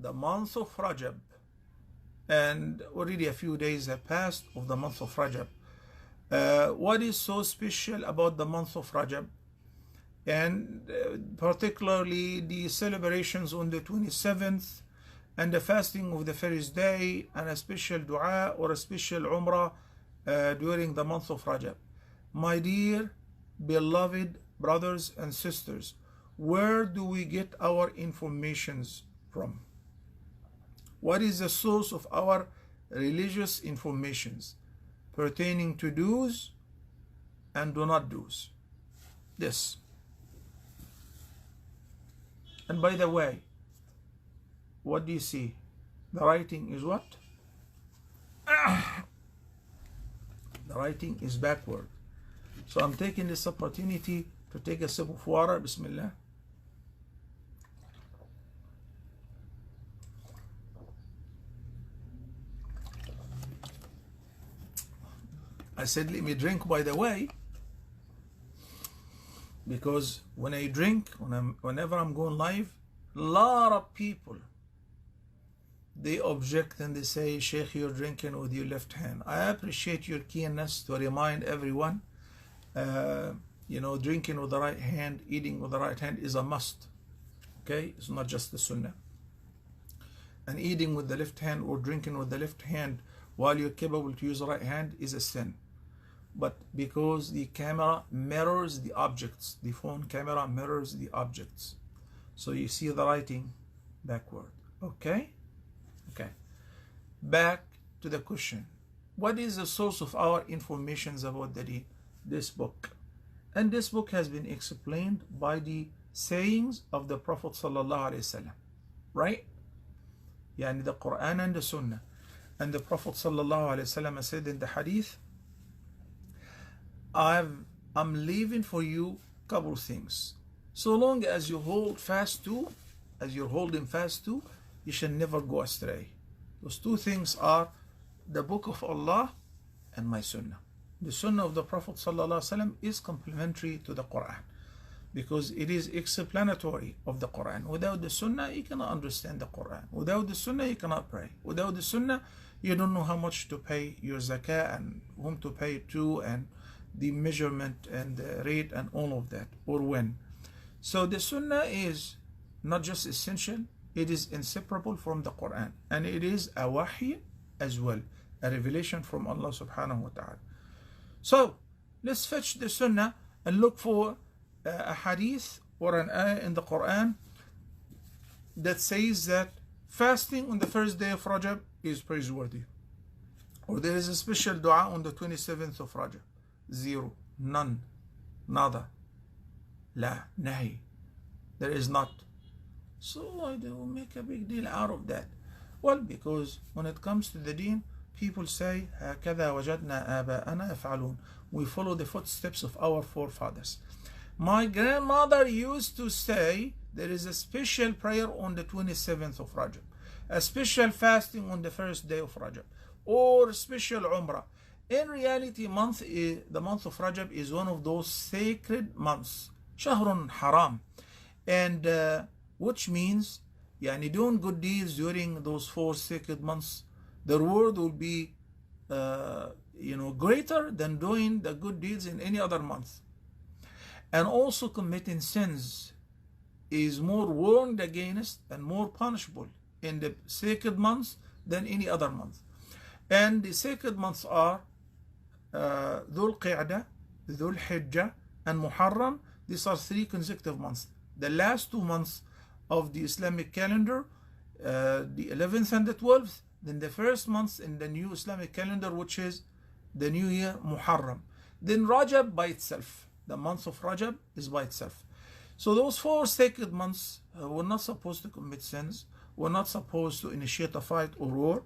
the month of Rajab, and already a few days have passed of the month of Rajab. What is so special about the month of Rajab, and particularly the celebrations on the 27th and the fasting of the first day and a special dua or a special umrah during the month of Rajab? My dear beloved brothers and sisters, where do we get our informations from? What is the source of our religious informations pertaining to do's and do not do's? This. And by the way, what do you see? The writing is what? The writing is backward. So I'm taking this opportunity to take a sip of water. Bismillah. I said let me drink, by the way, because when I drink, whenever I'm going live, a lot of people, they object and they say, Sheikh, you're drinking with your left hand. I appreciate your keenness to remind everyone, drinking with the right hand, eating with the right hand is a must. Okay, it's not just the sunnah. And eating with the left hand or drinking with the left hand while you're capable to use the right hand is a sin. But because the camera mirrors the objects, the phone camera mirrors the objects, so you see the writing backward. Okay? Okay. Back to the question. What is the source of our informations about the deen? This book. And this book has been explained by the sayings of the Prophet sallallahu alaihi wasallam. Right? Yani the Quran and the Sunnah. And the Prophet sallallahu alaihi wasallam said in the hadith, I'm leaving for you a couple of things. So long as you hold fast to, as you're holding fast to, you shall never go astray. Those two things are the book of Allah and my sunnah. The sunnah of the Prophet ﷺ is complementary to the Quran because it is explanatory of the Quran. Without the sunnah, you cannot understand the Quran. Without the sunnah, you cannot pray. Without the sunnah, you don't know how much to pay your zakah and whom to pay it to and the measurement and the rate and all of that, or when. So the sunnah is not just essential, it is inseparable from the Quran, and it is a wahy as well, a revelation from Allah subhanahu wa ta'ala. So let's fetch the sunnah and look for a hadith or an ayah in the Quran that says that fasting on the first day of Rajab is praiseworthy, or there is a special dua on the 27th of Rajab. Zero, none, nada, la, nahi. There is not. So why do we make a big deal out of that? Well, because when it comes to the deen, people say, هكذا وجدنا آباءنا يفعلون. We follow the footsteps of our forefathers. My grandmother used to say there is a special prayer on the 27th of Rajab, a special fasting on the first day of Rajab, or special umrah. In reality, the month of Rajab is one of those sacred months, shahrun haram, and which means, doing good deeds during those 4 sacred months, the reward will be, greater than doing the good deeds in any other month. And also committing sins is more warned against and more punishable in the sacred months than any other month. And the sacred months are Dhul Qa'dah, Dhul Hijjah, and Muharram. These are 3 consecutive months. The last 2 months of the Islamic calendar, the 11th and the 12th, then the first month in the new Islamic calendar, which is the new year, Muharram. Then Rajab by itself. The month of Rajab is by itself. So those 4 sacred months, we're not supposed to commit sins. We're not supposed to initiate a fight or war.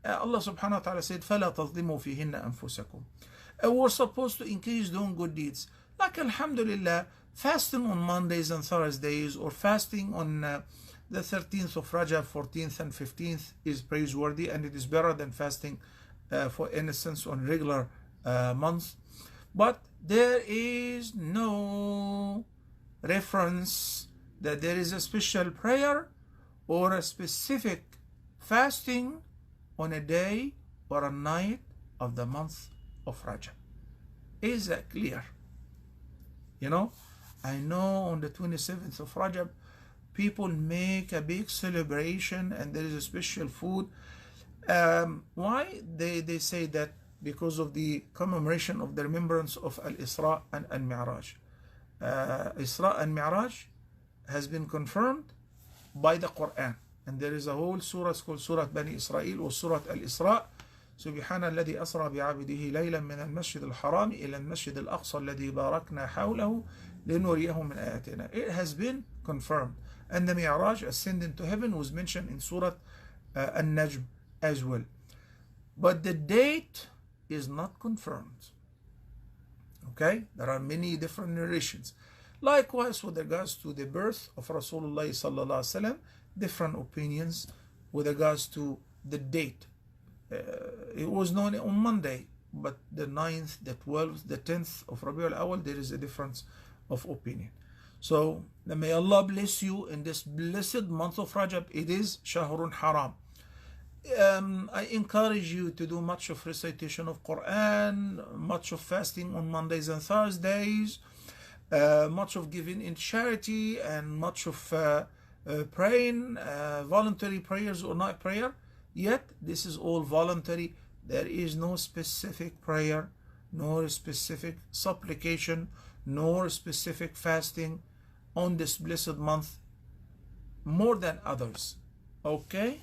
Allah subhanahu wa ta'ala said, فَلَا تَظْلِمُوا فِيهِنَّ أَنفُسَكُمْ. We're supposed to increase doing good deeds. Like alhamdulillah, fasting on Mondays and Thursdays, or fasting on the 13th of Rajab, 14th and 15th is praiseworthy, and it is better than fasting for innocence on regular months. But there is no reference that there is a special prayer or a specific fasting on a day or a night of the month of Rajab. Is that clear? You know, I know on the 27th of Rajab, people make a big celebration and there is a special food. Why? They say that because of the commemoration of the remembrance of Al-Isra and Al-Mi'raj. Isra and Mi'raj has been confirmed by the Quran. And there is a whole surah called Surah Bani Israel or Surah Al-Isra. سبحان الذي أسرى بعبده ليلا من المسجد الحرام إلى المسجد الأقصى الذي باركنا حوله لنريه من آياتنا. It has been confirmed. And the Mi'raj, ascending to heaven, was mentioned in Surah An-Najm as well. But the date is not confirmed. Okay? There are many different narrations. Likewise, with regards to the birth of Rasulullah sallallahu alaihi wasallam, different opinions with regards to the date. It was known on Monday, but the 9th, the 12th, the 10th of Rabiul Awal, there is a difference of opinion. So may Allah bless you in this blessed month of Rajab. It is Shahrun Haram. I encourage you to do much of recitation of Quran, much of fasting on Mondays and Thursdays, much of giving in charity, and much of praying, voluntary prayers or night prayer. Yet this is all voluntary. There is no specific prayer, nor specific supplication, nor specific fasting on this blessed month more than others. Okay?